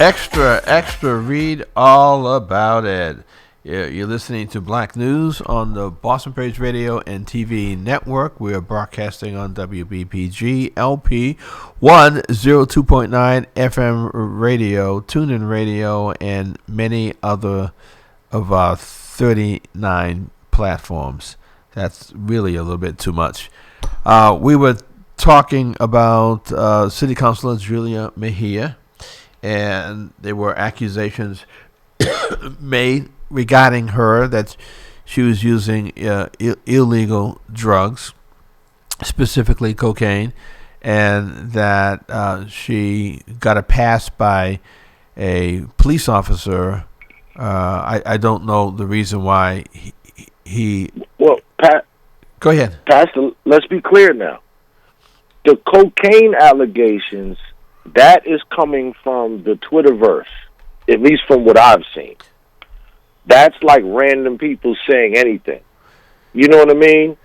Extra, read all about it. You're listening to Black News on the Boston Praise Radio and TV network. We are broadcasting on WBPG-LP 102.9 FM radio, TuneIn Radio, and many other of our 39 platforms. That's really a little bit too much. We were talking about City Councilor Julia Mejia, and there were accusations made regarding her that she was using illegal drugs, specifically cocaine, and that she got a pass by a police officer. I don't know the reason why he Well, Pat. Go ahead. Pastor, let's be clear now. The cocaine allegations, that is coming from the Twitterverse, at least from what I've seen. That's like random people saying anything. You know what I mean?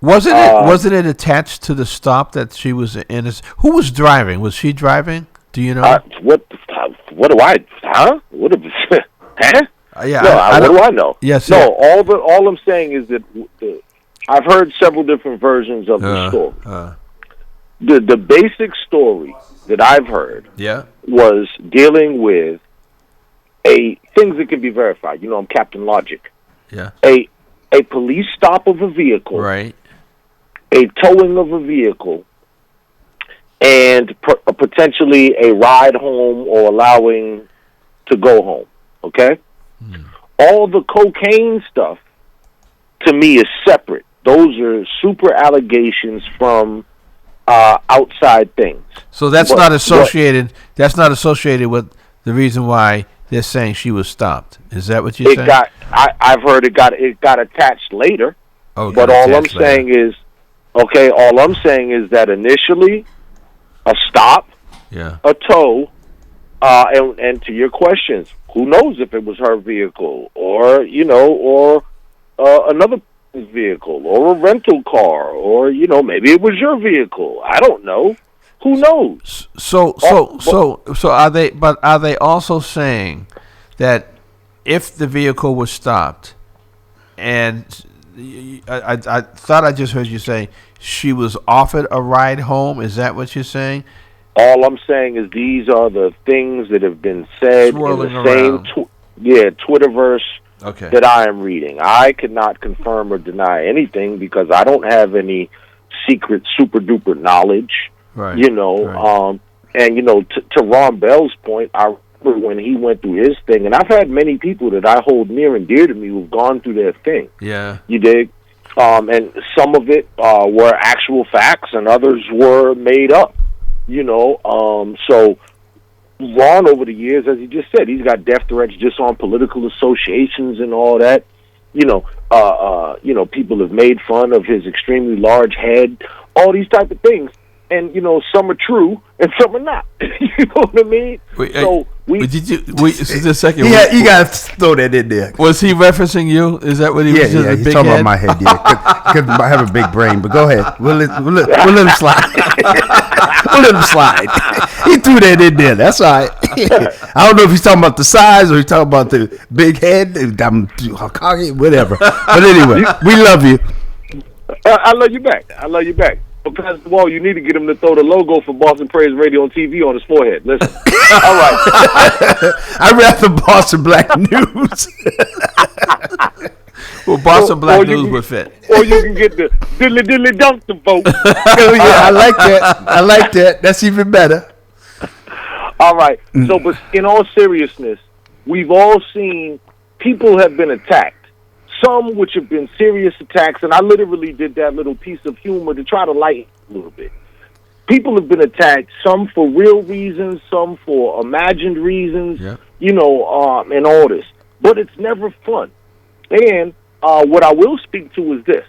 Wasn't it attached to the stop that she was in? Who was driving? Was she driving? Do you know? What do I? Huh? What? Huh? Yeah. No, what do I know? Yes. No. All I'm saying is that I've heard several different versions of the story. The basic story that I've heard was dealing with things that can be verified. You know, I'm Captain Logic. Yeah. A police stop of a vehicle. Right. A towing of a vehicle. And potentially a ride home or allowing to go home. Okay? All the cocaine stuff, to me, is separate. Those are super allegations from outside things. So that's not associated. That's not associated with the reason why they're saying she was stopped. Is that what you're saying? I've heard it got attached later. Oh, but all I'm saying is that initially, a stop, a tow, and to your questions, who knows if it was her vehicle or another vehicle or a rental car or maybe it was your vehicle. I don't know. Who knows? So are they? But are they also saying that if the vehicle was stopped, and I thought I just heard you say she was offered a ride home? Is that what you're saying? All I'm saying is these are the things that have been said swirling in the same Twitterverse that I am reading. I cannot confirm or deny anything because I don't have any secret super duper knowledge. Right. To Ron Bell's point, I remember when he went through his thing, and I've had many people that I hold near and dear to me who've gone through their thing. Yeah. You dig? And some of it were actual facts, and others were made up. So Ron, over the years, as he just said, he's got death threats just on political associations and all that. People have made fun of his extremely large head, all these type of things. And, some are true and some are not. You know what I mean? Just a second. Yeah, you got to throw that in there. Was he referencing you? Is that what he was? Yeah, he's talking about my head, because I have a big brain. But go ahead. We'll let him slide. We'll let him slide. He threw that in there. That's all right. I don't know if he's talking about the size or he's talking about the big head, whatever. But anyway, we love you. I love you back. Because, you need to get him to throw the logo for Boston Praise Radio and TV on his forehead. Listen. All right. I'd rather Boston Black News. Well, Boston Black News would fit. Or you can get the diddly dunk the vote. Yeah, I like that. That's even better. All right. So, but in all seriousness, we've all seen people have been attacked. Some which have been serious attacks, and I literally did that little piece of humor to try to lighten a little bit. People have been attacked, some for real reasons, some for imagined reasons, and all this. But it's never fun. And what I will speak to is this.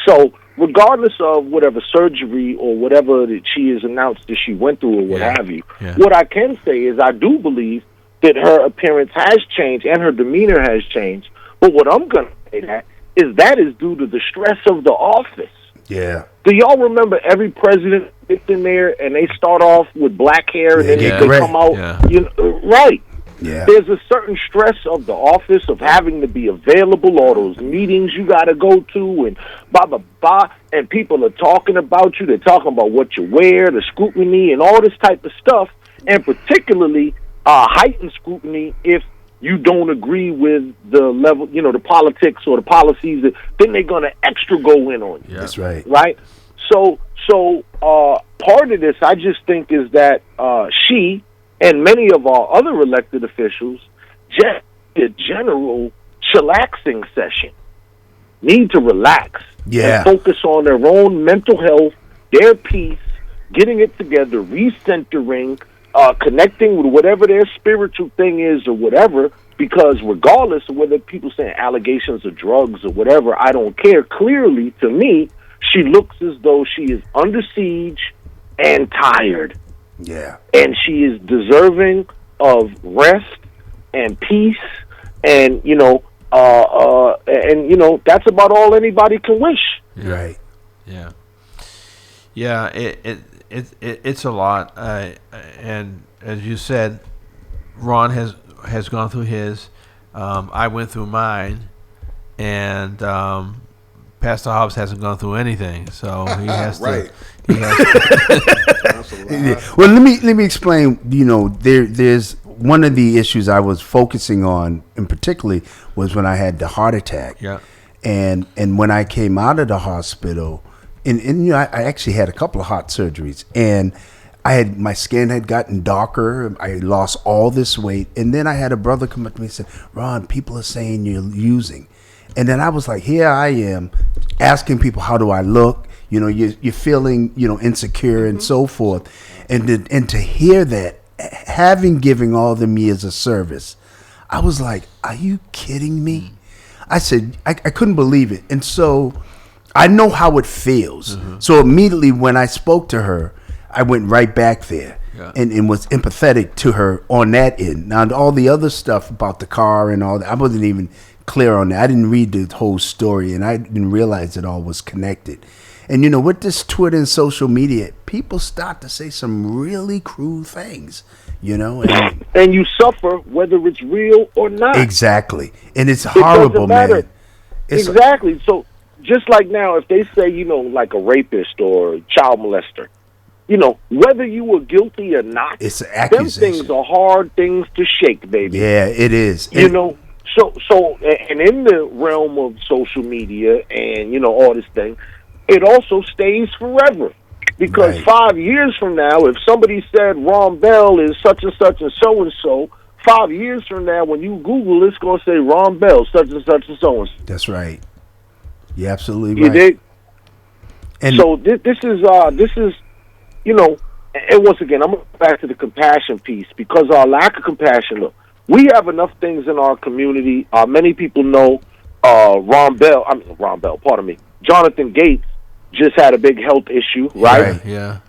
So, regardless of whatever surgery or whatever that she has announced that she went through or what have you, what I can say is I do believe that her appearance has changed and her demeanor has changed. But what I'm going to say that is due to the stress of the office. Yeah. Do y'all remember every president gets in there and they start off with black hair and then they come out? Yeah. You know, right. Yeah. There's a certain stress of the office of having to be available, all those meetings you got to go to, and blah, blah, blah. And people are talking about you. They're talking about what you wear, the scrutiny, and all this type of stuff. And particularly heightened scrutiny if you don't agree with the level, you know, the politics or the policies. Then they're going to extra go in on you. That's right. Right? So part of this, I just think, is that she and many of our other elected officials just a general chillaxing session. Need to relax and focus on their own mental health, their peace, getting it together, recentering, connecting with whatever their spiritual thing is or whatever, because regardless of whether people saying allegations of drugs or whatever, I don't care. Clearly, to me, she looks as though she is under siege and tired. Yeah. And she is deserving of rest and peace, and that's about all anybody can wish. Yeah. Right. Yeah. Yeah. It's a lot, and as you said, Ron has gone through his. I went through mine, and Pastor Hobbs hasn't gone through anything, so he has right. to. He has to. Well, let me explain. You know, there's one of the issues I was focusing on, in particularly, was when I had the heart attack. Yeah. And when I came out of the hospital, and you know, I actually had a couple of heart surgeries, and my skin had gotten darker. I lost all this weight, and then I had a brother come up to me and said, "Ron, people are saying you're using," and then I was like, "Here I am, asking people how do I look." You know, you're feeling, you know, insecure and so forth, and to hear that, having given all them years of service, I was like, "Are you kidding me?" I said, I couldn't believe it, and so I know how it feels. Mm-hmm. So immediately when I spoke to her, I went right back there and was empathetic to her on that end. Now all the other stuff about the car and all that, I wasn't even clear on that. I didn't read the whole story, and I didn't realize it all was connected. And, you know, with this Twitter and social media, people start to say some really cruel things, you know. And you suffer whether it's real or not. Exactly. And it's horrible, man. Exactly. So just like now, if they say, you know, like a rapist or a child molester, you know, whether you were guilty or not, it's an accusation. Them things are hard things to shake, baby. Yeah, it is. You know, so and in the realm of social media and, you know, all this thing, it also stays forever. Because 5 years from now, if somebody said Ron Bell is such and so, 5 years from now, when you Google, it's going to say Ron Bell, such and so and so. That's right. You're absolutely right. You dig? And so this is, you know, and once again, I'm going to go back to the compassion piece, because our lack of compassion, look, we have enough things in our community. Many people know Jonathan Gates just had a big health issue, right? Yeah.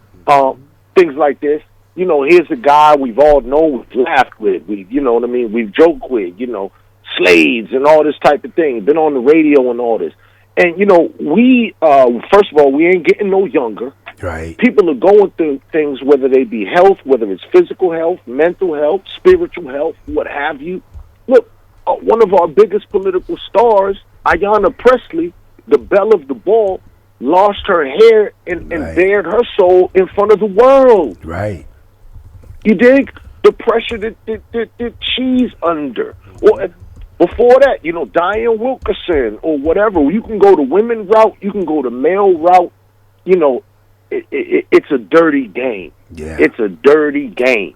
Things like this. You know, here's a guy we've all known, we've laughed with, you know what I mean, we've joked with, you know, Slades and all this type of thing, been on the radio and all this. And, you know, we, first of all, we ain't getting no younger. Right. People are going through things, whether they be health, whether it's physical health, mental health, spiritual health, what have you. Look, one of our biggest political stars, Ayanna Pressley, the belle of the ball, lost her hair and bared her soul in front of the world. Right. You dig? The pressure that she's under. Well, before that, you know, Diane Wilkerson or whatever. You can go the women route. You can go the male route. You know, it's a dirty game. Yeah. It's a dirty game.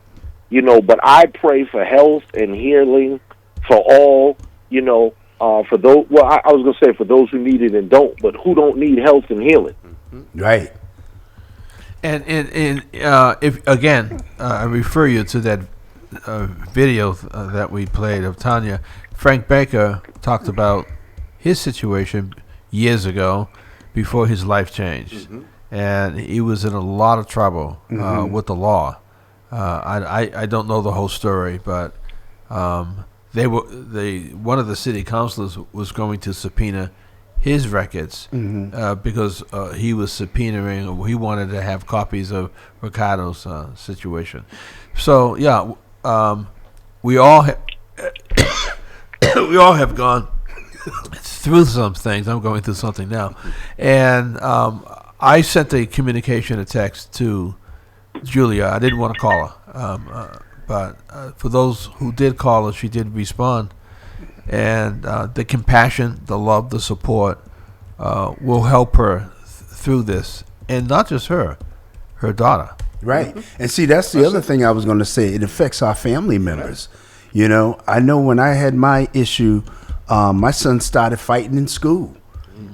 You know, but I pray for health and healing for all, you know, for those, well, I was going to say for those who need it and don't, but who don't need health and healing. Right. And if again, I refer you to that video that we played of Tanya. Frank Baker talked about his situation years ago before his life changed, and he was in a lot of trouble with the law. I don't know the whole story, but one of the city councilors was going to subpoena his records because he was subpoenaing, or he wanted to have copies of Ricardo's situation. So yeah, we all we all have gone through some things. I'm going through something now, and I sent a communication, a text to Julia. I didn't want to call her, but for those who did call her, she did respond. And the compassion, the love, the support will help her through this. And not just her daughter. Right. And see, that's the other thing I was going to say. It affects our family members. You know, I know when I had my issue, my son started fighting in school.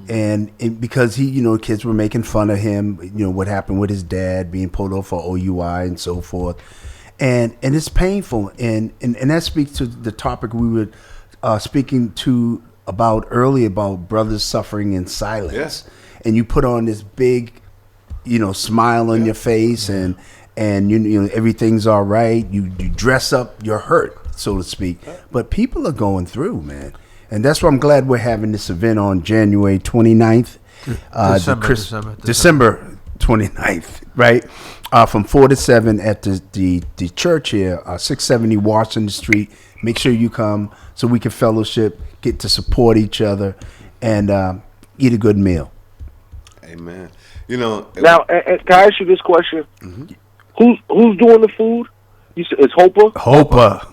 And because kids were making fun of him, what happened with his dad being pulled over for OUI and so forth. And it's painful. And that speaks to the topic we were speaking to about earlier, about brothers suffering in silence. Yes. And you put on this big, smile on your face and everything's all right. You dress up your hurt, so to speak. But people are going through, man. And that's why I'm glad we're having this event on January 29th. December 29th, right? From 4 to 7 at the church here, 670 Washington Street. Make sure you come so we can fellowship, get to support each other, and eat a good meal. Amen. Now, can I ask you this question? Mm-hmm. Who's doing the food? You said it's Hopa.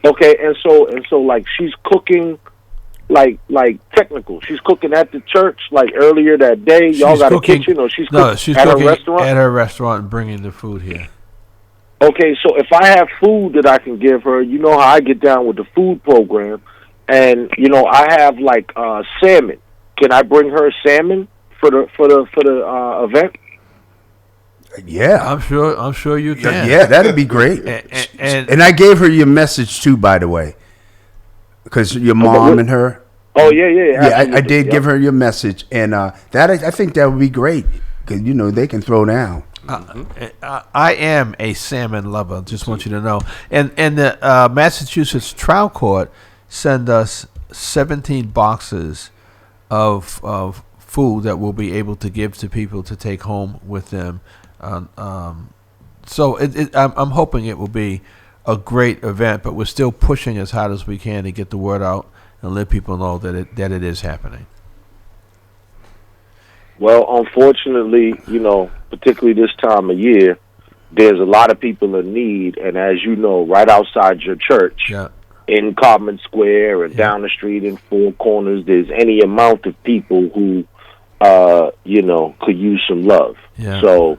Okay, and so like she's cooking, like technical. She's cooking at the church, like earlier that day. Y'all got cooking, a kitchen, or she's cooking at her restaurant? At her restaurant and bringing the food here. Okay, so if I have food that I can give her, you know how I get down with the food program, and I have like salmon. Can I bring her salmon for the event? Yeah, I'm sure you can. Yeah, that'd be great. And I gave her your message too, by the way, because your mom and her. Oh yeah. I did give her your message, and that I think that would be great because they can throw down. I am a salmon lover. Just want you to know. And the Massachusetts Trial Court send us 17 boxes of food that we'll be able to give to people to take home with them. So I'm hoping it will be a great event, but we're still pushing as hard as we can to get the word out and let people know that it is happening. Well, unfortunately, particularly this time of year, there's a lot of people in need, and as you know, right outside your church, in Carbon Square and down the street in Four Corners, there's any amount of people who, could use some love. Yeah. So,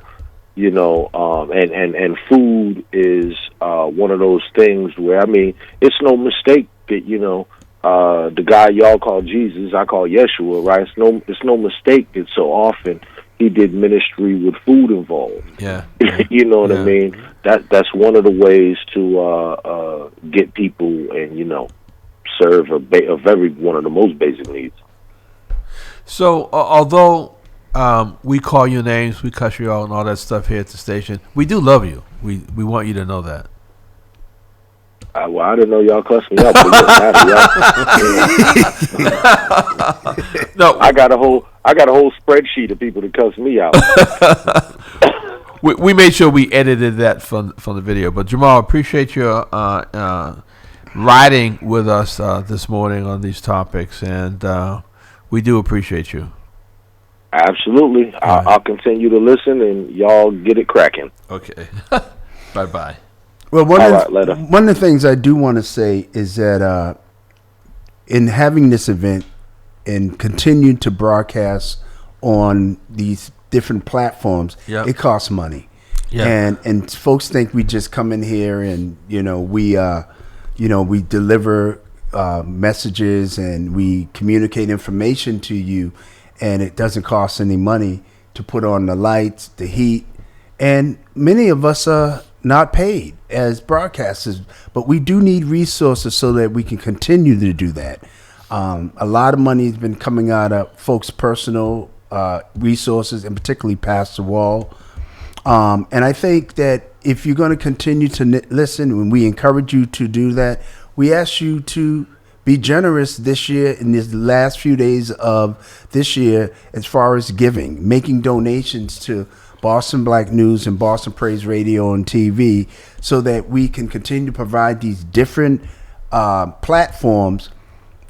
and food is one of those things where, it's no mistake that, the guy y'all call Jesus, I call Yeshua, right? It's no mistake that so often he did ministry with food involved. Yeah. You know what I mean? That's one of the ways to get people and serve a very one of the most basic needs. So although we call you names, we cuss you out and all that stuff here at the station, we do love you. We want you to know that. Well, I didn't know y'all cussed me out. No, I got a whole spreadsheet of people that cuss me out. we made sure we edited that from the video. But Jamal, appreciate your riding with us this morning on these topics, and we do appreciate you. Absolutely, I'll continue to listen, and y'all get it cracking. Okay, bye. Well, one of the things I do want to say is that in having this event and continue to broadcast on these different platforms, it costs money. Yeah. And folks think we just come in here and we deliver messages and we communicate information to you, and it doesn't cost any money to put on the lights, the heat, and many of us are not paid as broadcasters, but we do need resources so that we can continue to do that. A lot of money has been coming out of folks' personal resources, and particularly Pastor Wall. And I think that if you're going to continue to listen, and we encourage you to do that, we ask you to be generous this year in these last few days of this year as far as giving, making donations to Boston Black News and Boston Praise Radio and TV so that we can continue to provide these different platforms.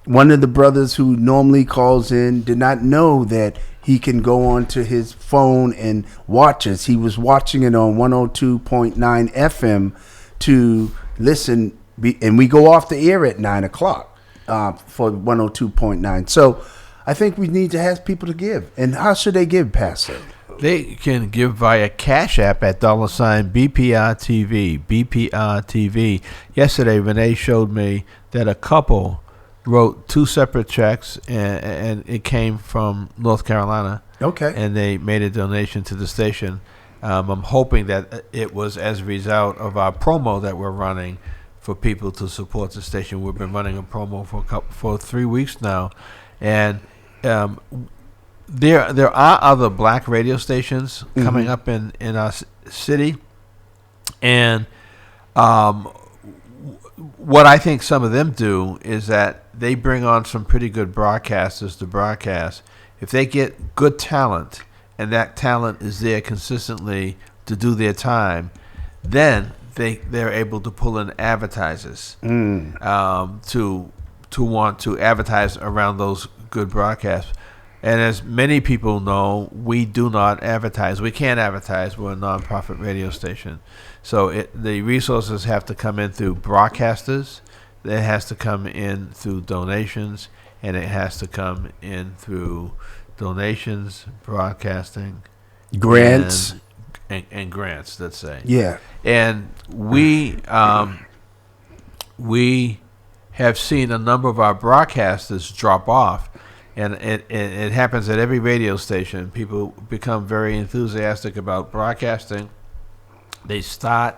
One of the brothers who normally calls in did not know that he can go onto his phone and watch us. He was watching it on 102.9 FM to listen, and we go off the air at 9 o'clock for 102.9. So I think we need to ask people to give. And how should they give, Pastor? They can give via Cash App at $BPRTV. BPRTV. Yesterday, Renee showed me that a couple wrote 2 separate checks, and it came from North Carolina. Okay. And they made a donation to the station. I'm hoping that it was as a result of our promo that we're running for people to support the station. We've been running a promo for 3 weeks now, and there are other black radio stations coming up in our city, and what I think some of them do is that they bring on some pretty good broadcasters to broadcast. If they get good talent, and that talent is there consistently to do their time, then they're able to pull in advertisers to want to advertise around those good broadcasts. And as many people know, we do not advertise. We can't advertise. We're a nonprofit radio station. So the resources have to come in through broadcasters. It has to come in through donations. And it has to come in through donations, broadcasting, grants, and grants, let's say. Yeah. And we have seen a number of our broadcasters drop off. And it happens at every radio station. People become very enthusiastic about broadcasting. They start,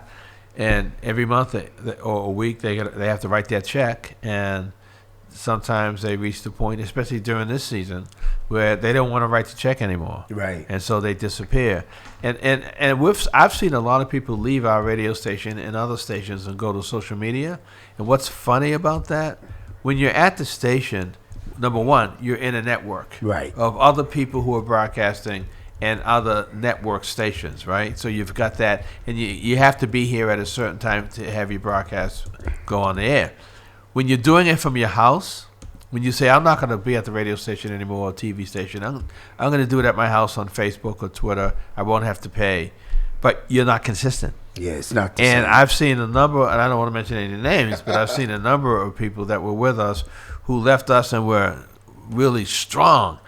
and every month or a week they have to write their check. And sometimes they reach the point, especially during this season, where they don't want to write the check anymore. Right. And so they disappear. And I've seen a lot of people leave our radio station and other stations and go to social media. And what's funny about that, when you're at the station, number one, you're in a network of other people who are broadcasting and other network stations, right? So you've got that, and you have to be here at a certain time to have your broadcast go on the air. When you're doing it from your house, when you say, I'm not going to be at the radio station anymore or TV station, I'm going to do it at my house on Facebook or Twitter, I won't have to pay. But you're not consistent. Yeah, it's not the same. And I've seen a number, and I don't want to mention any names, but I've seen a number of people that were with us who left us and were really strong.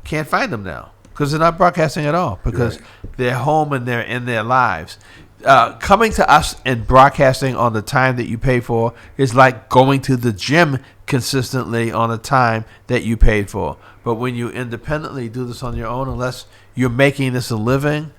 Can't find them now because they're not broadcasting at all, because they're home and they're in their lives. Coming to us and broadcasting on the time that you pay for is like going to the gym consistently on a time that you paid for. But when you independently do this on your own, unless you're making this a living,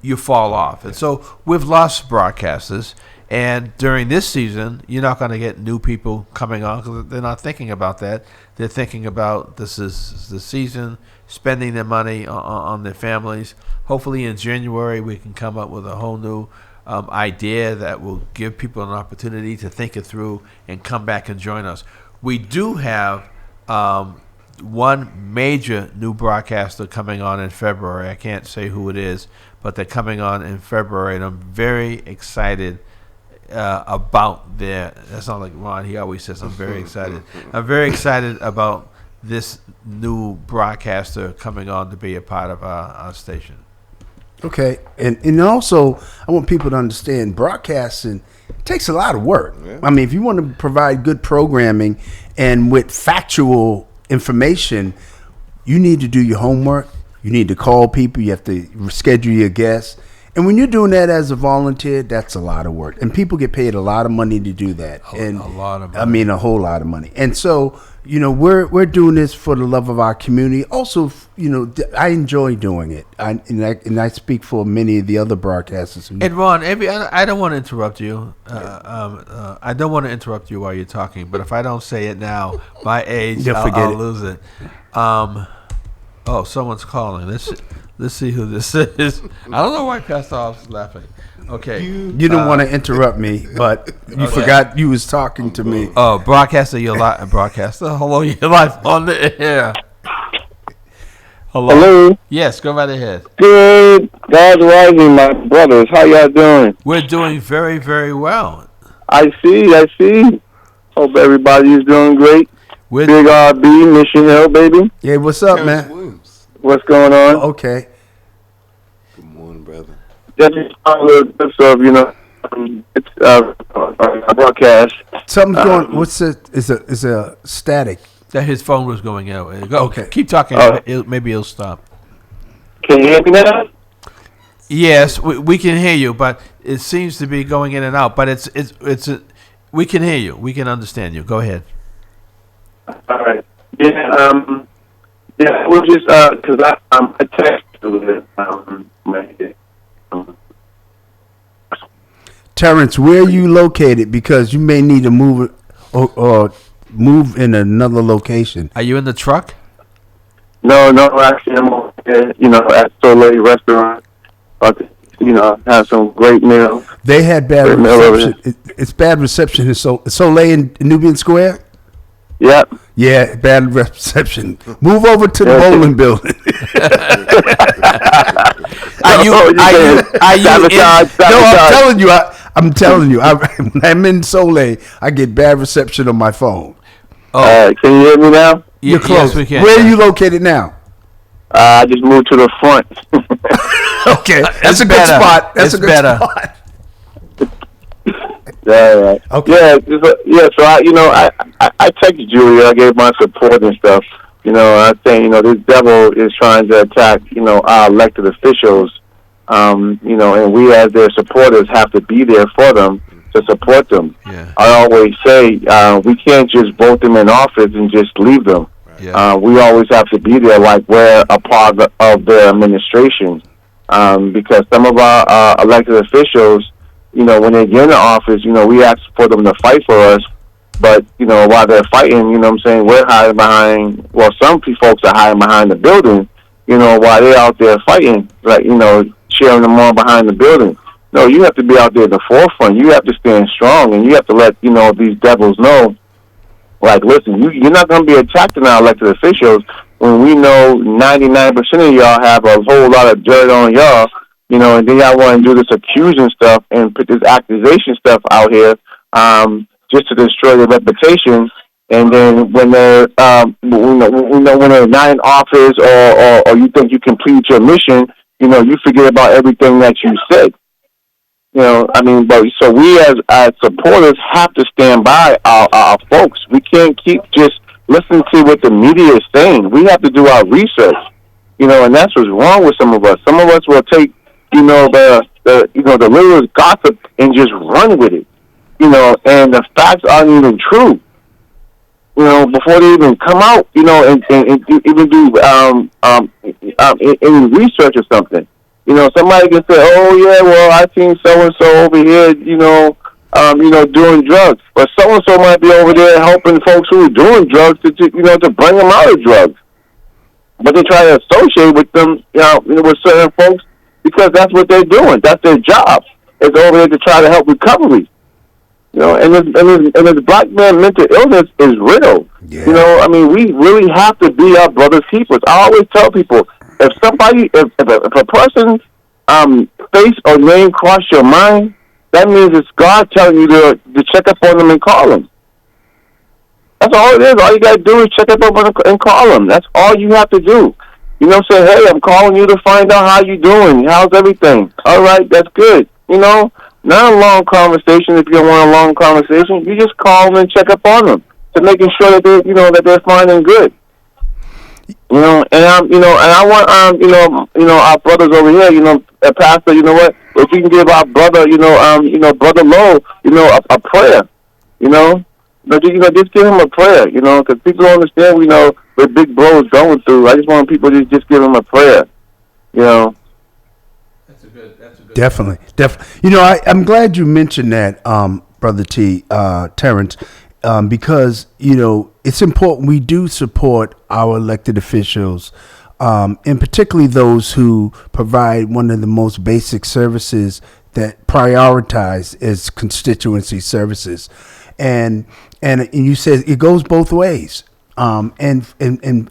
you fall off. And so we've lost broadcasters. And during this season, you're not going to get new people coming on because they're not thinking about that. They're thinking about this is the season, spending their money on their families. Hopefully in January we can come up with a whole new idea that will give people an opportunity to think it through and come back and join us. We do have one major new broadcaster coming on in February. I can't say who it is, but they're coming on in February, and I'm very excited about that's not like Ron. He always says I'm very excited. I'm very excited about this new broadcaster coming on to be a part of our station. Okay, and also I want people to understand broadcasting takes a lot of work. Yeah. I mean, if you want to provide good programming and with factual information, you need to do your homework. You need to call people. You have to schedule your guests. And when you're doing that as a volunteer, that's a lot of work. And people get paid a lot of money to do that. A lot of money. I mean, a whole lot of money. And so, we're doing this for the love of our community. Also, I enjoy doing it. And I speak for many of the other broadcasters. And Ron, I don't want to interrupt you. I don't want to interrupt you while you're talking. But if I don't say it now, my age, I'll lose it. Oh, someone's calling. Let's see who this is. I don't know why Pastor Hobbs is laughing. Okay. You didn't want to interrupt me, but you forgot you was talking to me. Oh, broadcaster, you're live. Broadcaster, hello, you're live on the air. Hello. Yes, go right ahead. Good. God's rising, my brothers. How y'all doing? We're doing very, very well. I see. Hope everybody is doing great. Big RB, Mission Hill, baby. Yeah, what's up, man? What's going on? Okay. Good morning, brother. Just a little bit of, it's a broadcast. Something's going. What's it? Is a static? That his phone was going out. Go. Okay. Keep talking. Maybe it'll stop. Can you hear me now? Yes, we can hear you, but it seems to be going in and out. But we can hear you. We can understand you. Go ahead. All right. Yeah. Yeah. We'll just because I texted Terrence, where are you located? Because you may need to move or move in another location. Are you in the truck? No. Actually, I'm over here, at Soleil Restaurant. About to, have some great meals. They had bad reception. It's bad reception in Soleil in Nubian Square. Yep. Yeah, bad reception. Move over to the bowling building. I'm telling you. When I'm in Soleil, I get bad reception on my phone. Oh, can you hear me now? You're close. Yes, we can. Where are you located now? I just moved to the front. Okay, that's a good spot. That's a good spot. Yeah. Okay. Yeah. So I texted Julia. I gave my support and stuff. I think this devil is trying to attack our elected officials. And we as their supporters have to be there for them to support them. Yeah. I always say we can't just vote them in office and just leave them. Yeah. We always have to be there, like we're a part of their administration. Because some of our elected officials, when they get in office, we ask for them to fight for us. But, while they're fighting, we're hiding behind, some folks are hiding behind the building, while they're out there fighting, cheering them on behind the building. No, you have to be out there at the forefront. You have to stand strong, and you have to let, these devils know, listen, you're not going to be attacking our elected officials when we know 99% of y'all have a whole lot of dirt on y'all, and then y'all want to do this accusing stuff and put this accusation stuff out here just to destroy their reputation. And then when they're, when they're not in office or you think you complete your mission, you forget about everything that you said. So we as supporters have to stand by our folks. We can't keep just listening to what the media is saying. We have to do our research, and that's what's wrong with some of us. Some of us will take, the littlest gossip and just run with it, and the facts aren't even true. Before they even come out, and even do any research or something. Somebody can say, "Oh yeah, well I seen so and so over here, doing drugs," but so and so might be over there helping folks who are doing drugs to bring them out of drugs. But they try to associate with them, with certain folks because that's what they're doing. That's their job. It's over there to try to help recovery. And this black man mental illness is real. Yeah. We really have to be our brother's keepers. I always tell people, if a person's face or name cross your mind, that means it's God telling you to check up on them and call them. That's all it is. All you got to do is check up on them and call them. That's all you have to do. Say, hey, I'm calling you to find out how you doing. How's everything? All right, that's good. Not a long conversation. If you don't want a long conversation, you just call them and check up on them to making sure that they, that they're fine and good. And I want, our brothers over here, Pastor, what? If you can give our brother, Brother Lowe, a prayer, just give him a prayer, because people don't understand, what Big Bro is going through. I just want people to just give him a prayer, That's a good. Definitely. I'm glad you mentioned that, Brother T, Terrence, because, it's important we do support our elected officials and particularly those who provide one of the most basic services that prioritize as constituency services. And you said it goes both ways. And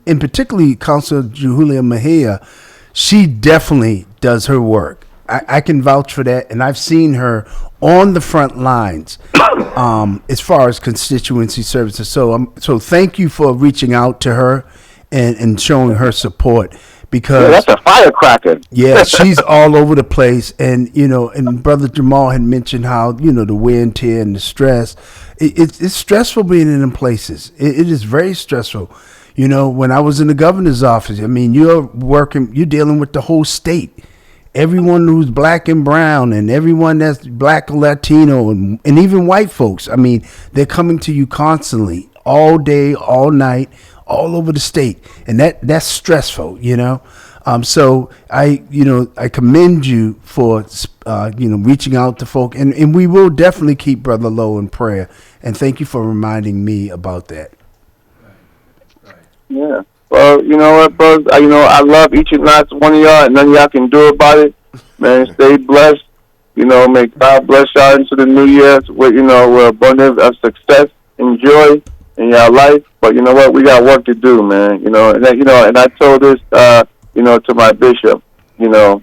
particularly Councilor Julia Mejia, she definitely does her work. I can vouch for that, and I've seen her on the front lines as far as constituency services. So thank you for reaching out to her and showing her support, because that's a firecracker. Yeah, she's all over the place, and and Brother Jamal had mentioned how the wear and tear and the stress. It's stressful being in them places. It is very stressful. When I was in the governor's office, I mean, you're dealing with the whole state. Everyone who's black and brown, and everyone that's black or Latino, and even white folks. I mean, they're coming to you constantly, all day, all night, all over the state, and that's stressful. So I commend you for reaching out to folk, and we will definitely keep Brother Lowe in prayer. And thank you for reminding me about that. Yeah. Well, you know what, bro? I love each and last one of y'all, and none of y'all can do about it. Man, stay blessed. May God bless y'all into the new year with, with abundance of success and joy in your life. But you know what? We got work to do, man. And I told this, to my bishop, the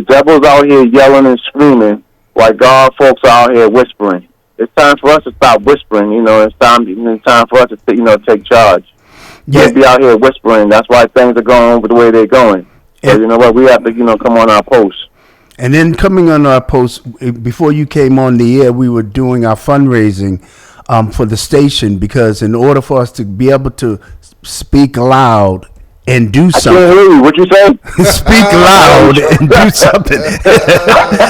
devil's out here yelling and screaming while God folks are out here whispering. It's time for us to stop whispering, it's time for us to, take charge. Yeah. Can't be out here whispering. That's why things are going the way they're going. So you know what? We have to, come on our post. And then coming on our post, before you came on the air, we were doing our fundraising for the station, because in order for us to be able to speak loud and do something. I can't hear you. What you say? Speak loud and do something.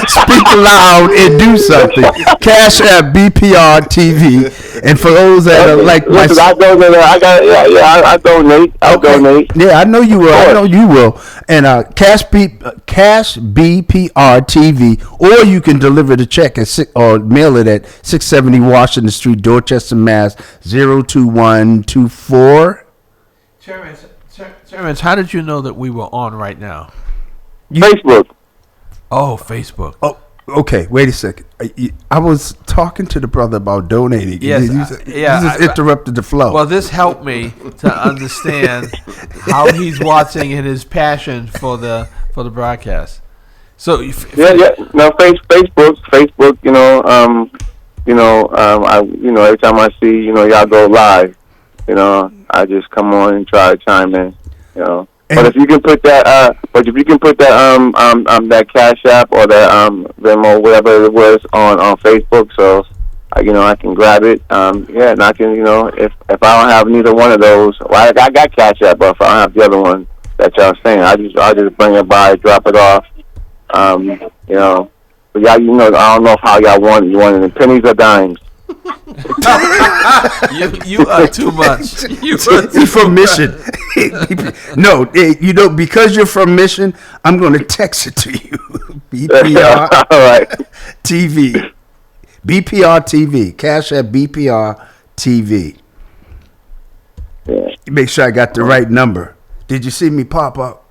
Speak loud and do something. Cash App BPR TV. And for those that are like listen, I donate. I'll donate. Yeah, I know you will. And Cash BPR TV, or you can deliver the check or mail it at 670 Washington Street, Dorchester, Mass. 02124. Terrence, how did you know that we were on right now? Facebook. Oh, Facebook. Oh, okay. Wait a second. I was talking to the brother about donating. Yes, you just interrupted the flow. Well, this helped me to understand how he's watching and his passion for the broadcast. So no, Facebook. Every time I see y'all go live, I just come on and try to chime in, But if you can put that, that Cash App or that Venmo, whatever it was, on Facebook, so I can grab it. And I can, if I don't have neither one of those, well, I got Cash App, but if I don't have the other one that y'all saying, I just bring it by, drop it off. But y'all, I don't know how y'all want it. You want it in pennies or dimes? you are too much. You're from Mission. No, because you're from Mission, I'm going to text it to you. BPR All right. TV. BPR TV. Cash at BPR TV. Yeah. Make sure I got the right number. Did you see me pop up?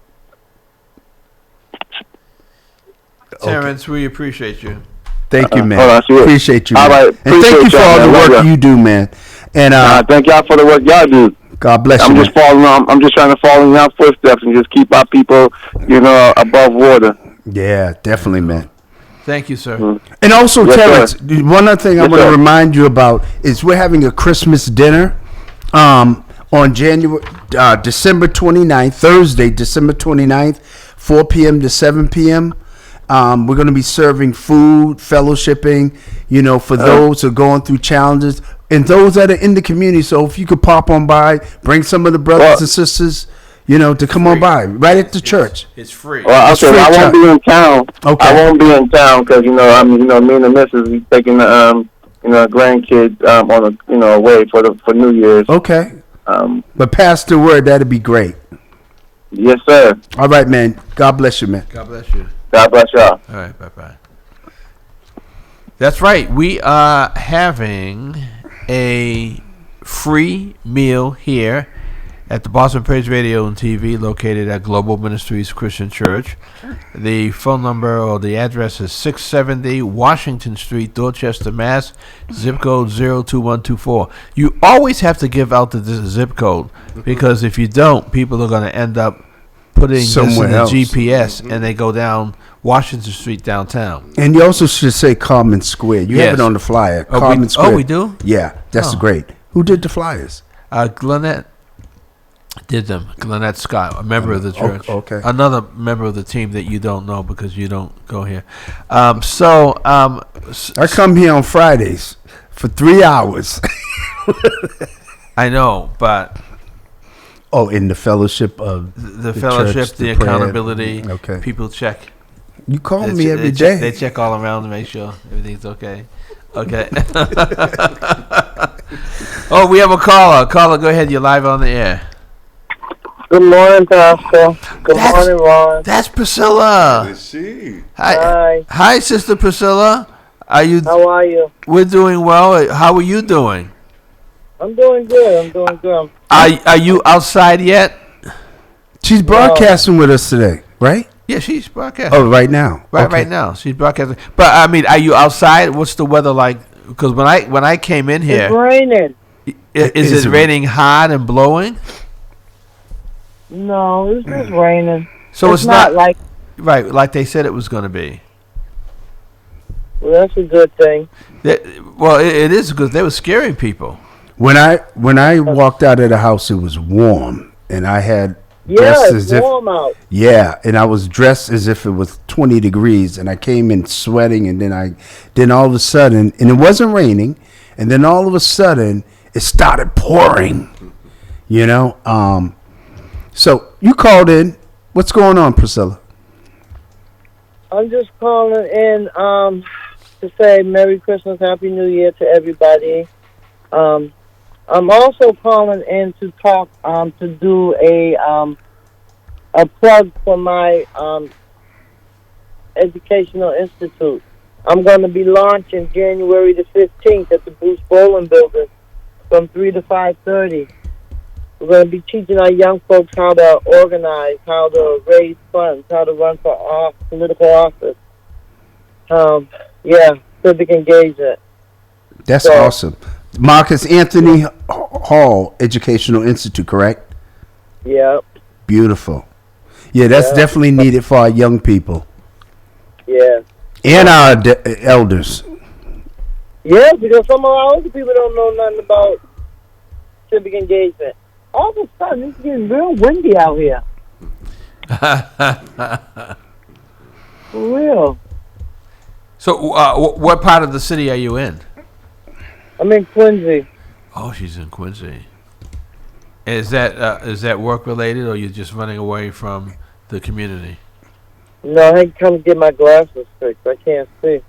Terrence, we appreciate you. Thank you, man. Hold on, appreciate you, man. All right, and thank you for all the work you do, man. And thank y'all for the work y'all do. God bless you. I'm just trying to follow in y'all footsteps and just keep our people, above water. Yeah, definitely, man. Thank you, sir. Mm-hmm. And also, Yes, Terrence, sir. one other thing I Yes, want to sir. remind you about is we're having a Christmas dinner on December 29th, Thursday, December 29th, 4 p.m. to 7 p.m. We're going to be serving food, fellowshipping, for those who are going through challenges and those that are in the community. So if you could pop on by, bring some of the brothers and sisters, to come on by right at the church. It's free. Well, It's free I won't be in town. Okay. I won't be in town because me and the missus we taking the grandkids on away for New Year's. Okay. But pass the word. That'd be great. Yes, sir. All right, man. God bless you, man. God bless you. God bless y'all. All right, bye-bye. That's right. We are having a free meal here at the Boston Praise Radio and TV, located at Global Ministries Christian Church. The phone number or the address is 670 Washington Street, Dorchester, Mass. Zip code 02124. You always have to give out the zip code, because if you don't, people are going to end up putting this in Somewhere the else. GPS, and they go down Washington Street downtown. And you also should say Common Square. You have Yes. it on the flyer. Oh, Common we- Square. oh, we do? Yeah, that's Oh. great. Who did the flyers? Glenette did them. Glenette Scott, a member of the church. okay. Another member of the team that you don't know because you don't go here. I come here on Fridays for 3 hours. I know, but Oh, in the fellowship of the church, fellowship, the prayer. accountability, Okay. people check. You call They me che- every they check- day. They check all around to make sure everything's okay. Okay. Oh, we have a caller. Caller, go ahead. You're live on the air. Good morning, Pastor. Good That's- morning, Ron. That's Priscilla. Let's see. Hi, hi, Sister Priscilla. Are you? How are you? We're doing well. How are you doing? I'm doing good. I'm Are you outside yet? She's broadcasting with us today, right? Yeah, she's broadcasting. Oh, right now. Right, Okay. right now she's broadcasting. But I mean, are you outside? What's the weather like? Because when I came in It's here, raining. is Is it it- raining hard and blowing? No, it's just raining. So it's not like. right, like they said it was going to be. Well, that's a good thing. Well, it is because they were scaring people. When I walked out of the house, it was warm, and I had Yeah, dressed it's as if warm out. and I was dressed as if it was 20 degrees, and I came in sweating, and then all of a sudden, and it wasn't raining, and then all of a sudden it started pouring. You know, so you called in. What's going on, Priscilla? I'm just calling in to say Merry Christmas, Happy New Year to everybody. I'm also calling in to talk to do a plug for my educational institute. I'm going to be launching January the 15th at the Bruce Boland Building from 3 to 5:30. We're going to be teaching our young folks how to organize, how to raise funds, how to run for political office. Civic engagement. That's So- awesome. Marcus Anthony Hall Educational Institute, correct? Yeah, Beautiful. Yeah, that's Yeah. definitely needed for our young people yeah. and our elders. Yeah, because some of our older people don't know nothing about civic engagement. All of a sudden, it's getting real windy out here. For real. So, what part of the city are you in? I'm in Quincy. Oh, she's in Quincy. Is that work related, or you're just running away from the community? No, I had to come get my glasses fixed. I can't see.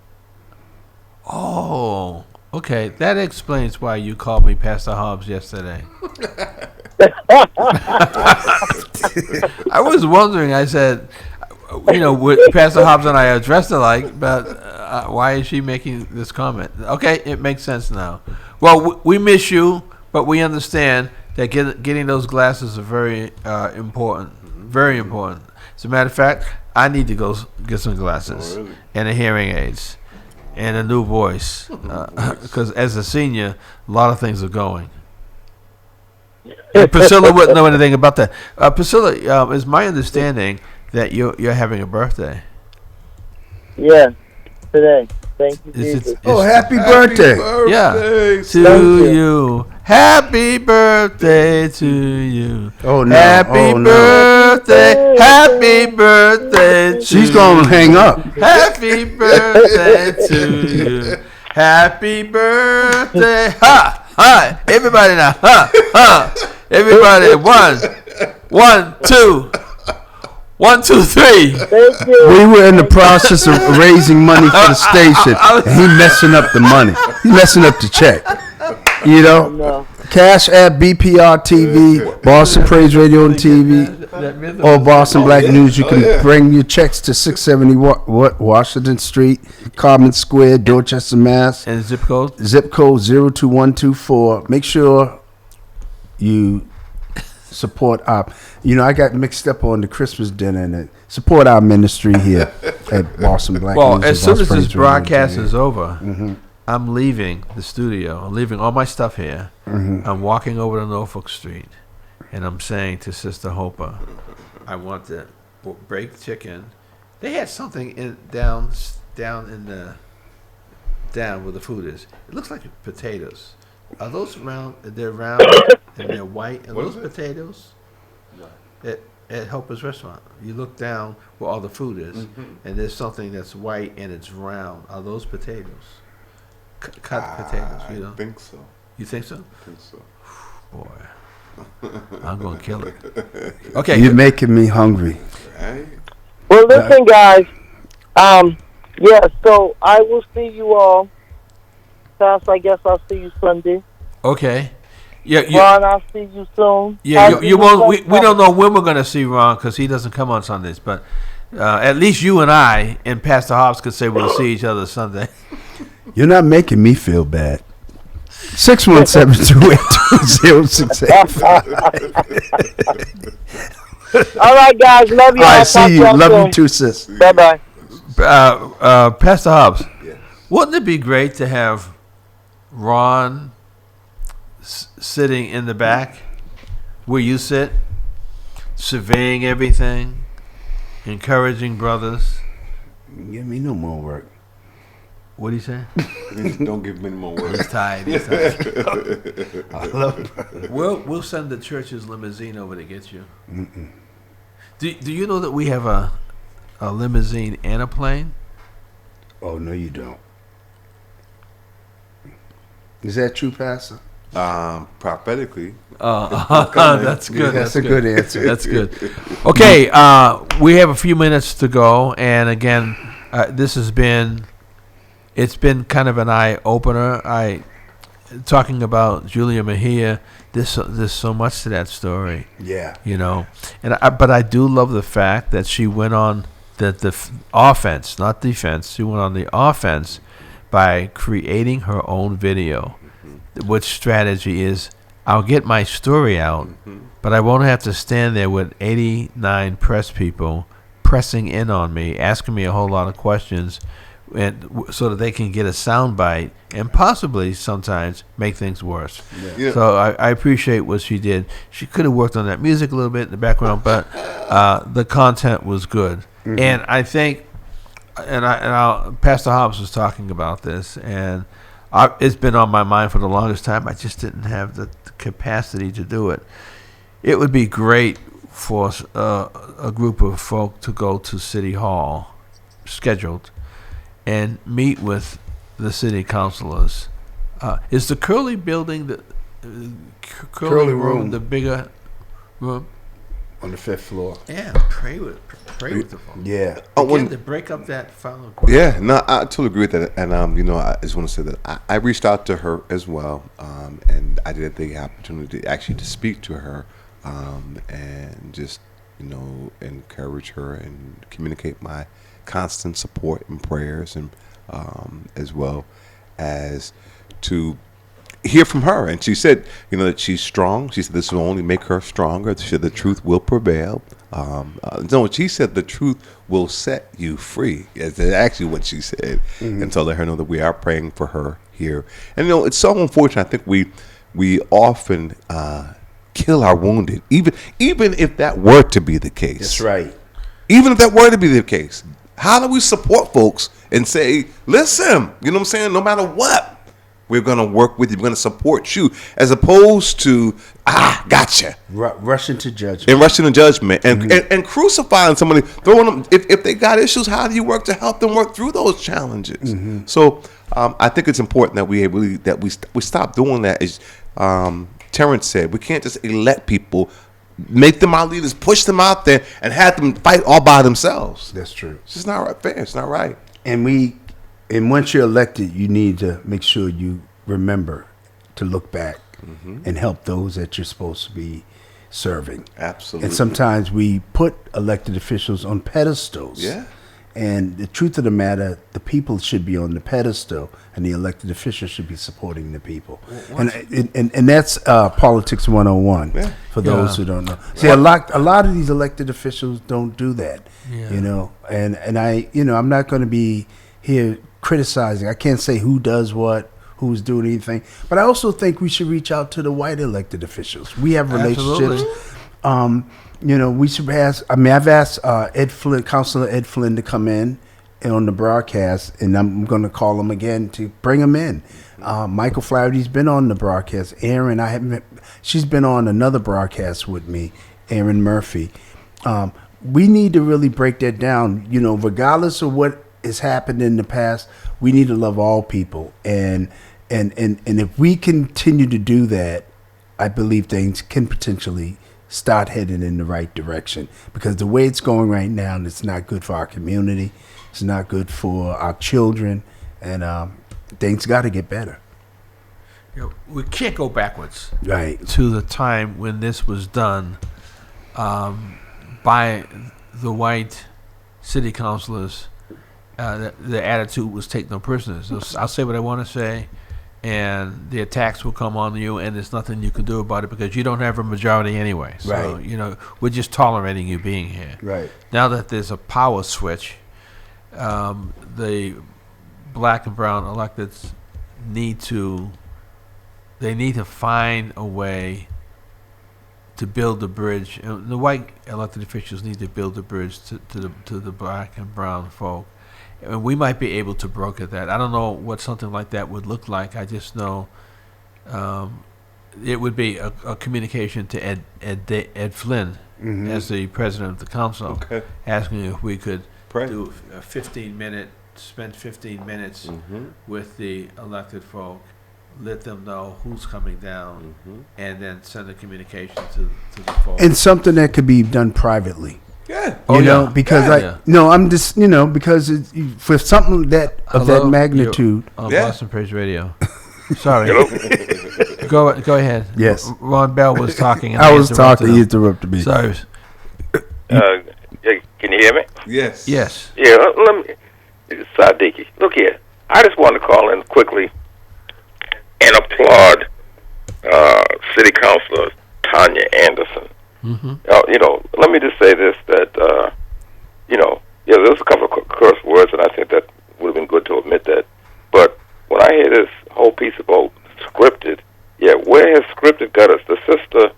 Oh, okay. That explains why you called me Pastor Hobbs yesterday. I was wondering. I said, Pastor Hobbs and I are dressed alike, but why is she making this comment? Okay, it makes sense now. Well, we miss you, but we understand that getting those glasses are very important. Very important. As a matter of fact, I need to go get some glasses and a hearing aids and a new voice because as a senior, a lot of things are going. And Priscilla wouldn't know anything about that. Priscilla, is my understanding that you're having a birthday. Yeah, today. Thank you, Is it- Jesus. Oh, happy birthday. Yeah. Birthday, To you. Happy birthday to you. Oh, no. Happy Oh, no. birthday. Happy birthday to She's going to hang up. Happy birthday to you. Happy birthday. Ha! Ha! Everybody now. Ha! Ha! Everybody. 1, 2. 1, 2, 3. Thank you. We were in the process of raising money for the station, and he messing up the money. He's messing up the check. You know? No. Cash App, BPR TV, Boston Praise Radio and TV, or Boston Black News. You can bring your checks to 670 Washington Street, Common Square, Dorchester, Mass. And zip code? Zip code 02124. Make sure you support our. I got mixed up on the Christmas dinner and support our ministry here at Boston Black. Well, Music as soon Boss as Praise this broadcast Radio. is over, I'm leaving the studio. I'm leaving all my stuff here. I'm walking over to Norfolk Street, and I'm saying to Sister Hopa, I want the baked chicken. They had something down where the food is. It looks like potatoes. Are those round? They're round and they're white. Are those potatoes? At Hopa's restaurant, you look down where all the food is, and there's something that's white and it's round. Are those potatoes? Cut potatoes. I think so. You think so? I think so. Boy, I'm gonna kill it. Okay, You're making me hungry. Right? Well, listen, guys. Yeah, so I will see you all. Cass, I guess I'll see you Sunday. Okay. Yeah, Ron, I'll see you soon. Yeah, you won't. We don't know when we're gonna see Ron because he doesn't come on Sundays. But at least you and I and Pastor Hobbs could say we'll see each other Sunday. You're not making me feel bad. 617-282-0685. All right, guys. Love you. All right, see you. Love soon. you too, sis. Bye-bye. Pastor Hobbs, Yeah. wouldn't it be great to have Ron sitting in the back where you sit, surveying everything, encouraging brothers? Give me no more work. What do you say? Don't give me any more work. He's tired. He's tired. I love it. We'll send the church's limousine over to get you. Do you know that we have a limousine and a plane? Oh, no, you don't. Is that true, Pastor? Prophetically. That's good. That's a good answer. That's good. Okay, we have a few minutes to go, and again, it's been kind of an eye opener. Talking about Julia Mejia. There's so much to that story. Yeah. But I do love the fact that she went on the offense, not defense. She went on the offense by creating her own video. Which strategy is, I'll get my story out, but I won't have to stand there with 89 press people pressing in on me, asking me a whole lot of questions, and so that they can get a sound bite and possibly sometimes make things worse. Yeah. So I appreciate what she did. She could have worked on that music a little bit in the background, but the content was good. And I think, Pastor Hobbs was talking about this, and it's been on my mind for the longest time. I just didn't have the capacity to do it. It would be great for a group of folk to go to City Hall, scheduled, and meet with the city councilors. Is the Curly building, the Curly room, the bigger room? On the 5th floor. Yeah, pray with the folk. Yeah. Again, to break up that follow. Yeah, no, I totally agree with that. And, I just want to say that I reached out to her as well. And I did the opportunity actually to speak to her and just, encourage her and communicate my constant support and prayers, and as well as to hear from her. And she said, that she's strong. She said this will only make her stronger. She said the truth will prevail. No, she said the truth will set you free. That's actually what she said. And so let her know that we are praying for her here. And it's so unfortunate. I think we often kill our wounded, even if that were to be the case. That's right. Even if that were to be the case, how do we support folks and say, listen, you know what I'm saying? No matter what, we're going to work with you. We're going to support you, as opposed to, gotcha. Rushing to judgment. And rushing to judgment and crucifying somebody, throwing them. If they got issues, how do you work to help them work through those challenges? So I think it's important that we stop doing that. As Terrence said, we can't just elect people, make them our leaders, push them out there, and have them fight all by themselves. That's true. It's just not right, fair. It's not right. And once you're elected, you need to make sure you remember to look back and help those that you're supposed to be serving. Absolutely. And sometimes we put elected officials on pedestals. Yeah. And the truth of the matter, the people should be on the pedestal, and the elected officials should be supporting the people. And that's politics 101 for those who don't know. See, a lot of these elected officials don't do that. You know, and I'm not going to be here criticizing. I can't say who does what, who's doing anything, but I also think we should reach out to the white elected officials. We have relationships. You know, we should ask. I mean, I've asked Councilor Ed Flynn to come in on the broadcast, and I'm going to call him again to bring him in. Michael Flaherty's been on the broadcast. Erin, she's been on another broadcast with me, Erin Murphy. We need to really break that down. You know, regardless of what has happened in the past, we need to love all people, and if we continue to do that, I believe things can potentially start heading in the right direction, because the way it's going right now, it's not good for our community. It's not good for our children, and things got to get better. You know, we can't go backwards, Right. to the time when this was done by the white city councilors. The attitude was take no prisoners. So I'll say what I want to say, and the attacks will come on you, and there's nothing you can do about it because you don't have a majority anyway. So, Right. you know, we're just tolerating you being here. Right. Now that there's a power switch, the black and brown electeds need to find a way to build the bridge. And the white elected officials need to build the bridge to the black and brown folk. And we might be able to broker that. I don't know what something like that would look like. I just know it would be a communication to Ed Flynn as the president of the council, asking if we could do a 15-minute, spend 15 minutes with the elected folk, let them know who's coming down, and then send a communication to the folk. And something that could be done privately. Yeah. You know, because I'm just, you know, because for something that of that magnitude. Boston Praise Radio. Sorry. Go ahead. Yes. Ron Bell was talking. And I was talking. He interrupted me. Sorry. Can you hear me? Yes. Yes. Yeah, let me. Sadiki, look here. I just want to call in quickly and applaud City Councilor Tanya Anderson. You know, let me just say this, that, you know, yeah, there's a couple of curse words, and I think that would have been good to admit that. But when I hear this whole piece about scripted, where has scripted got us? The sister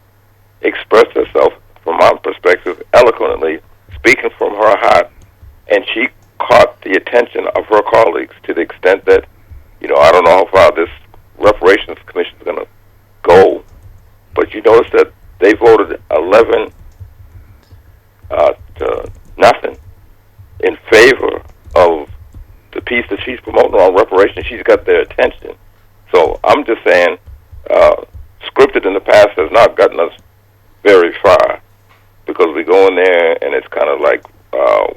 expressed herself, from my perspective, eloquently, speaking from her heart, and she caught the attention of her colleagues to the extent that, you know, I don't know how far this reparations commission is going to go, but you notice that they voted 11 to nothing in favor of the piece that she's promoting on reparations. She's got their attention. So I'm just saying, scripted in the past has not gotten us very far, because we go in there and it's kind of like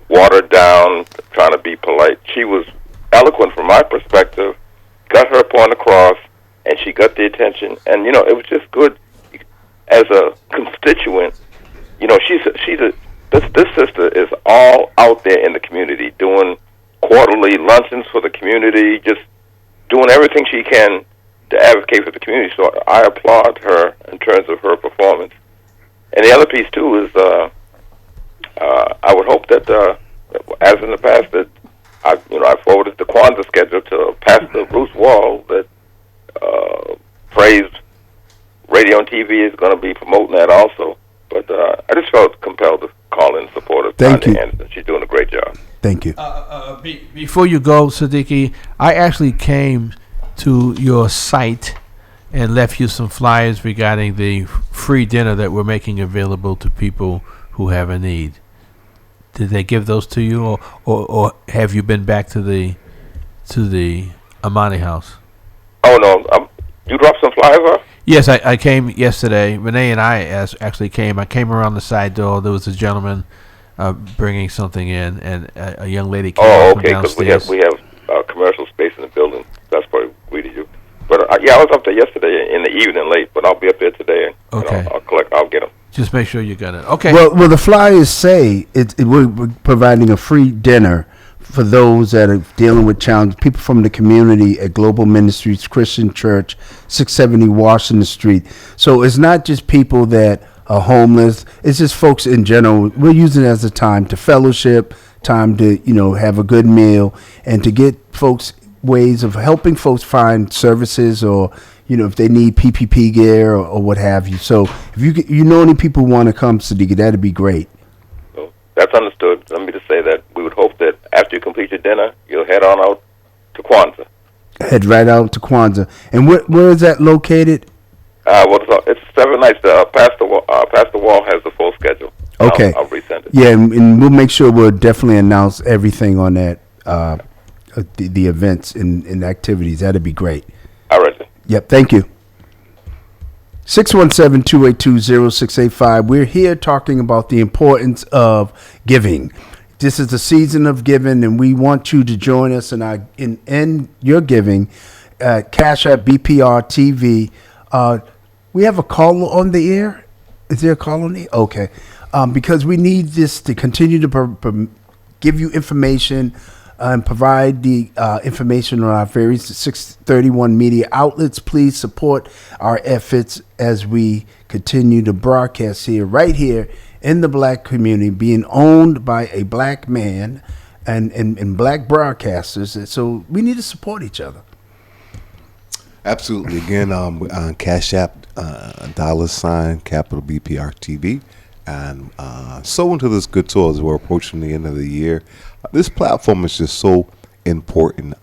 watered down, trying to be polite. She was eloquent from my perspective, got her point across, and she got the attention. And, you know, it was just good as a constituent. You know, this sister is all out there in the community, doing quarterly luncheons for the community, just doing everything she can to advocate for the community. So I applaud her in terms of her performance. And the other piece too is, I would hope that, as in the past, that I forwarded the Kwanzaa schedule to Pastor Bruce Wall, that praised radio and TV is going to be promoting that also. But I just felt compelled to call in support of Tanya Anderson. She's doing a great job. Thank you. Before you go, Siddiqui, I actually came to your site and left you some flyers regarding the free dinner that we're making available to people who have a need. Did they give those to you, or have you been back to the Amani house? Oh no, you dropped some flyers off? Yes, I came yesterday. Renee and I actually came. I came around the side door. There was a gentleman bringing something in, and a young lady came from downstairs. Because we have commercial space in the building. That's probably greeted you. But I was up there yesterday in the evening late, but I'll be up there today. And, okay. I'll get them. Just make sure you got it. Okay. Well, the flyers say we're providing a free dinner for those that are dealing with challenges, people from the community at Global Ministries Christian Church, 670 Washington Street. So it's not just people that are homeless. It's just folks in general. We're using it as a time to fellowship, time to, have a good meal, and to get folks ways of helping folks find services, or if they need PPP gear or what have you. So if you know any people who want to come, Sadiqa, that'd be great. So that's understood. Let me just say that we would hope that after you complete your dinner, you'll head on out to Kwanzaa. Head right out to Kwanzaa. And where is that located? Well, it's 7 nights. Pastor Wall has the full schedule. Okay. I'll resend it. Yeah, and we'll make sure we'll definitely announce everything on that, the events and activities. That'd be great. All right. Yep, thank you. 617-282-0685. We're here talking about the importance of giving. This is the season of giving, and we want you to join us in your giving. Cash App BPR TV. We have a call on the air. Is there a call on the air? Okay. Because we need this to continue to give you information and provide the information on our various 631 media outlets. Please support our efforts as we continue to broadcast here, right here in the black community, being owned by a black man and black broadcasters. So we need to support each other. Absolutely. Again, Cash App, $ capital BPR TV, and so into this good tour as we're approaching the end of the year. This platform is just so important.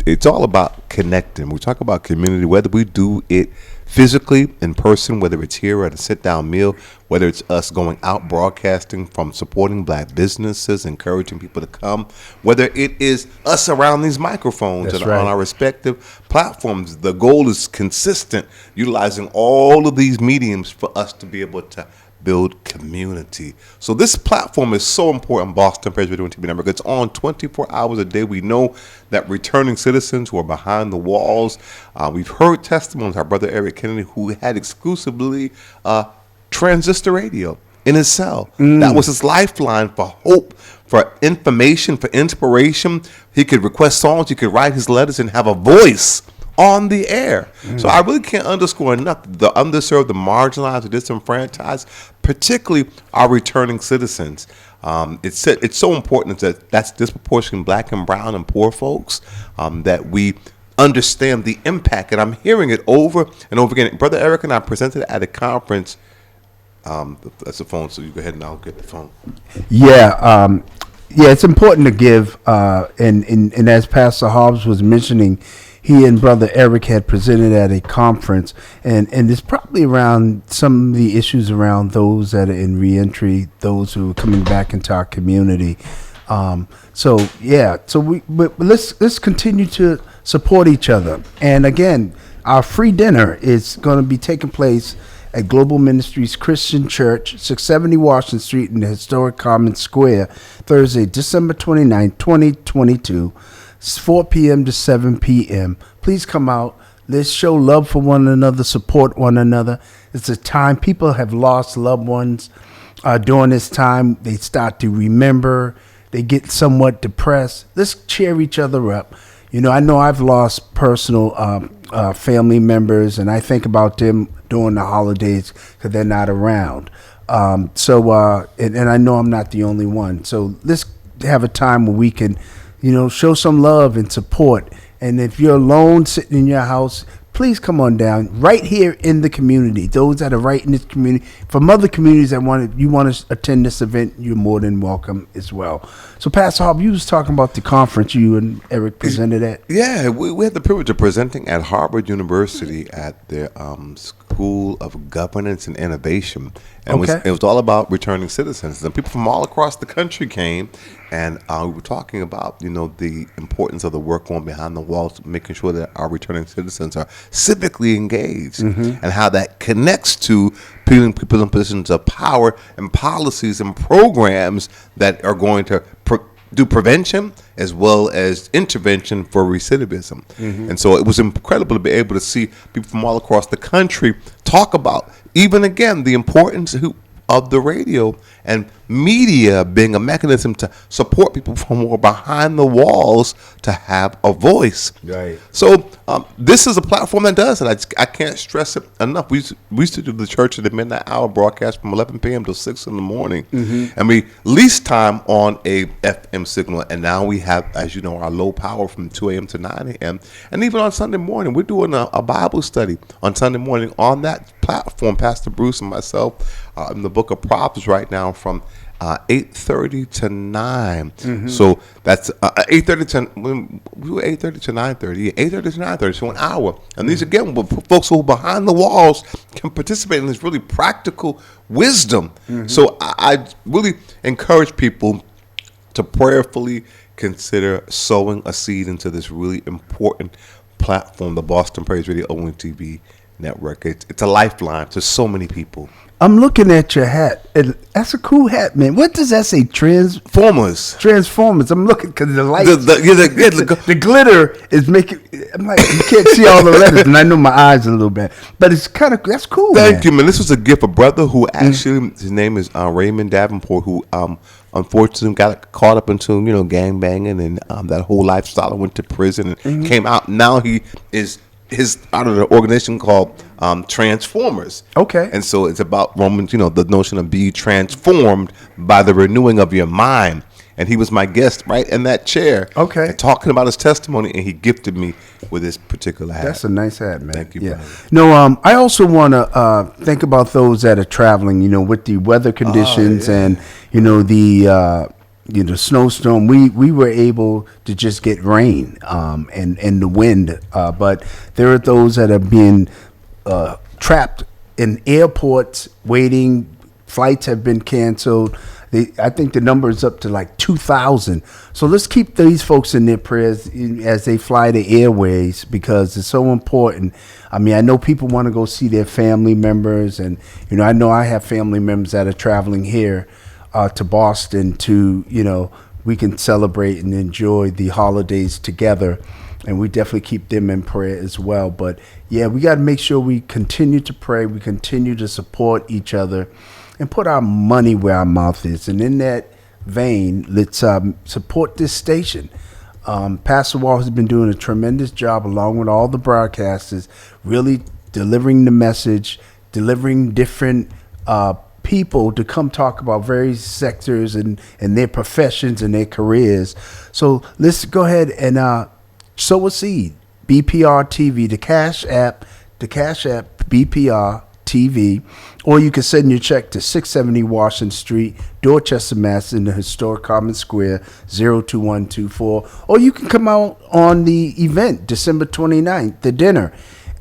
It's all about connecting. We talk about community, whether we do it physically in person, whether it's here at a sit-down meal, whether it's us going out broadcasting from supporting black businesses, encouraging people to come, whether it is us around these microphones on our respective platforms. The goal is consistent, utilizing all of these mediums for us to be able to build community. So this platform is so important, Boston Presbyterian TV Network. It's on 24 hours a day. We know that returning citizens who are behind the walls, we've heard testimonies. Our brother Eric Kennedy, who had exclusively transistor radio in his cell. That was his lifeline for hope, for information, for inspiration. He could request songs, he could write his letters and have a voice on the air. So I really can't underscore enough the underserved, the marginalized, the disenfranchised, particularly our returning citizens. It's so important that's disproportionately black and brown and poor folks, that we understand the impact. And I'm hearing it over and over again. Brother Eric and I presented at a conference. That's the phone, so you go ahead and I'll get the phone. Yeah, it's important to give, and as Pastor Hobbs was mentioning, he and Brother Eric had presented at a conference, and it's probably around some of the issues around those that are in reentry, those who are coming back into our community. So let's continue to support each other. And again, our free dinner is going to be taking place at Global Ministries Christian Church, 670 Washington Street in the historic Common Square, Thursday, December 29, 2022. 4 p.m. to 7 p.m. Please come out. Let's show love for one another, support one another. It's a time people have lost loved ones during this time. They start to remember. They get somewhat depressed. Let's cheer each other up. I know I've lost personal family members, and I think about them during the holidays because they're not around. And I know I'm not the only one. So let's have a time where we can show some love and support. And if you're alone sitting in your house, please come on down right here in the community. Those that are right in this community, from other communities that want to attend this event, you're more than welcome as well. So, Pastor Hobbs, you was talking about the conference you and Eric presented at. Yeah, we had the privilege of presenting at Harvard University at their School of Governance and Innovation. And it was all about returning citizens. And people from all across the country came, and we were talking about, the importance of the work going behind the walls, making sure that our returning citizens are civically engaged, and how that connects to putting people in positions of power and policies and programs that are going to do prevention as well as intervention for recidivism. And so it was incredible to be able to see people from all across the country talk about, even again, the importance of the radio and media being a mechanism to support people from who are behind the walls to have a voice. Right. So this is a platform that does it. I can't stress it enough. We used to do the church at the midnight hour broadcast from 11 p.m. till 6 in the morning. And we leased time on a FM signal. And now we have, as you know, our low power from 2 a.m. to 9 a.m. And even on Sunday morning, we're doing a Bible study on Sunday morning on that platform. Pastor Bruce and myself in the book of Proverbs right now from 8:30 to 9. So that's 8:30 to we were 8:30 to 9:30, 8:30 to 9:30, so an hour. And these again, folks who are behind the walls can participate in this really practical wisdom. So I really encourage people to prayerfully consider sowing a seed into this really important platform, the Boston Praise Radio ONTV network. It's a lifeline to so many people. I'm looking at your hat. And that's a cool hat, man. What does that say? Transformers. I'm looking because the light, the glitter is making. I'm like, you can't see all the letters, and I know my eyes a little bit, but it's kind of that's cool. Thank you, man. This was a gift. A brother who actually, his name is Raymond Davenport, who unfortunately got caught up into gang banging and that whole lifestyle. And went to prison and came out. Now he is out of the organization called Transformers. Okay. And so it's about Romans, the notion of being transformed by the renewing of your mind. And he was my guest right in that chair. Okay. And talking about his testimony, and he gifted me with this particular hat. That's a nice hat, man. Thank you, brother. No, I also want to think about those that are traveling, with the weather conditions and, the snowstorm. We were able to just get rain and the wind, but there are those that are being trapped in airports waiting. Flights have been canceled. I think the number is up to like 2,000. So let's keep these folks in their prayers as they fly the airways, because it's so important. I mean, I know people want to go see their family members, and I know I have family members that are traveling here to Boston to, we can celebrate and enjoy the holidays together. And we definitely keep them in prayer as well. But yeah, we got to make sure we continue to pray. We continue to support each other and put our money where our mouth is. And in that vein, let's support this station. Pastor Wall has been doing a tremendous job, along with all the broadcasters, really delivering the message, delivering different people to come talk about various sectors and their professions and their careers. So let's go ahead and sow a seed. BPR TV, the Cash App BPR TV, or you can send your check to 670 Washington Street, Dorchester, Mass. in the historic Common Square, 02124. Or you can come out on the event, December 29th, the dinner.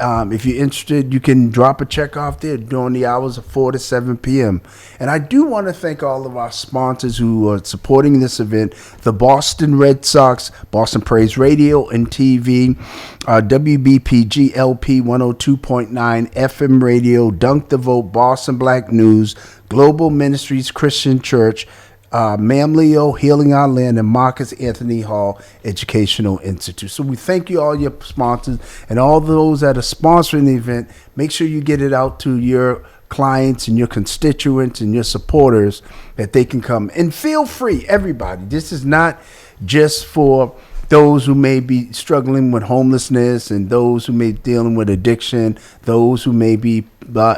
If you're interested, you can drop a check off there during the hours of 4 to 7 p.m. And I do want to thank all of our sponsors who are supporting this event: the Boston Red Sox, Boston Praise Radio and TV, WBPG-LP 102.9 FM radio, Dunk the Vote, Boston Black News, Global Ministries Christian Church, Mamleo Healing Our Land, and Marcus Anthony Hall Educational Institute. So we thank you, all your sponsors, and all those that are sponsoring the event. Make sure you get it out to your clients and your constituents and your supporters that they can come. And feel free, everybody. This is not just for those who may be struggling with homelessness and those who may be dealing with addiction, those who may be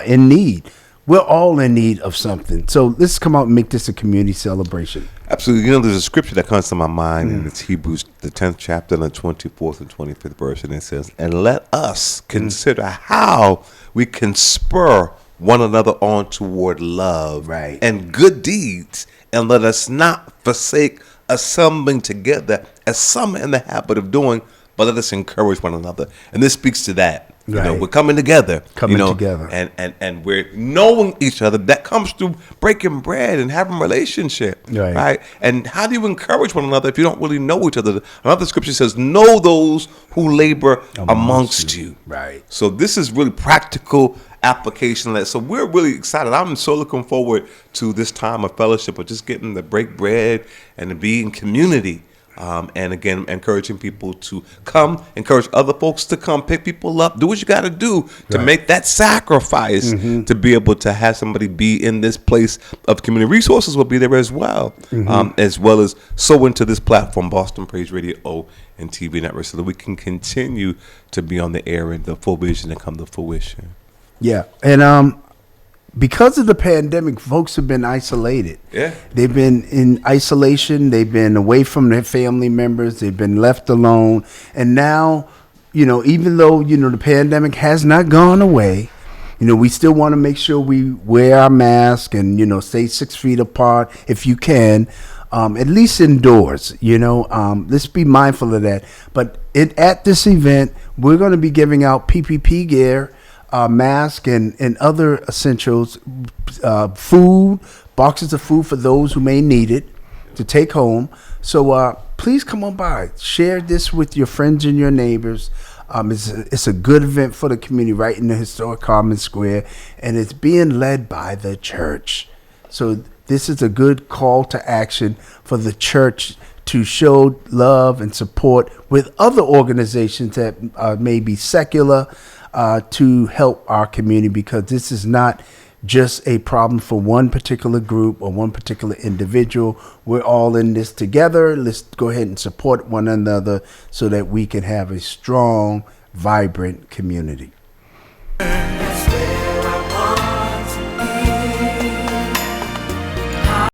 in need. We're all in need of something. So let's come out and make this a community celebration. Absolutely. There's a scripture that comes to my mind, and it's Hebrews, the 10th chapter, and the 24th and 25th verse, and it says, "And let us consider how we can spur one another on toward love and good deeds, and let us not forsake assembling together, as some are in the habit of doing, but let us encourage one another." And this speaks to that. We're coming together. And we're knowing each other. That comes through breaking bread and having a relationship. Right. And how do you encourage one another if you don't really know each other? Another scripture says, "Know those who labor amongst you." Right. So this is really practical application. So we're really excited. I'm so looking forward to this time of fellowship, of just getting to break bread and to be in community And again, encouraging people to come, encourage other folks to come, pick people up, do what you got to do to make that sacrifice to be able to have somebody be in this place of community. Resources will be there as well as sow into this platform, Boston Praise Radio and TV Network, so that we can continue to be on the air and the full vision and come to fruition. Yeah, and because of the pandemic, folks have been isolated. Yeah. They've been in isolation. They've been away from their family members. They've been left alone. And now, even though, the pandemic has not gone away, we still want to make sure we wear our mask and, stay 6 feet apart if you can, at least indoors, let's be mindful of that. But at this event, we're going to be giving out PPP gear, mask and other essentials, food, boxes of food for those who may need it to take home. So please come on by. Share this with your friends and your neighbors. It's a good event for the community right in the historic Common Square, and it's being led by the church. So this is a good call to action for the church to show love and support with other organizations that may be secular, to help our community, because this is not just a problem for one particular group or one particular individual. We're all in this together. Let's go ahead and support one another so that we can have a strong, vibrant community.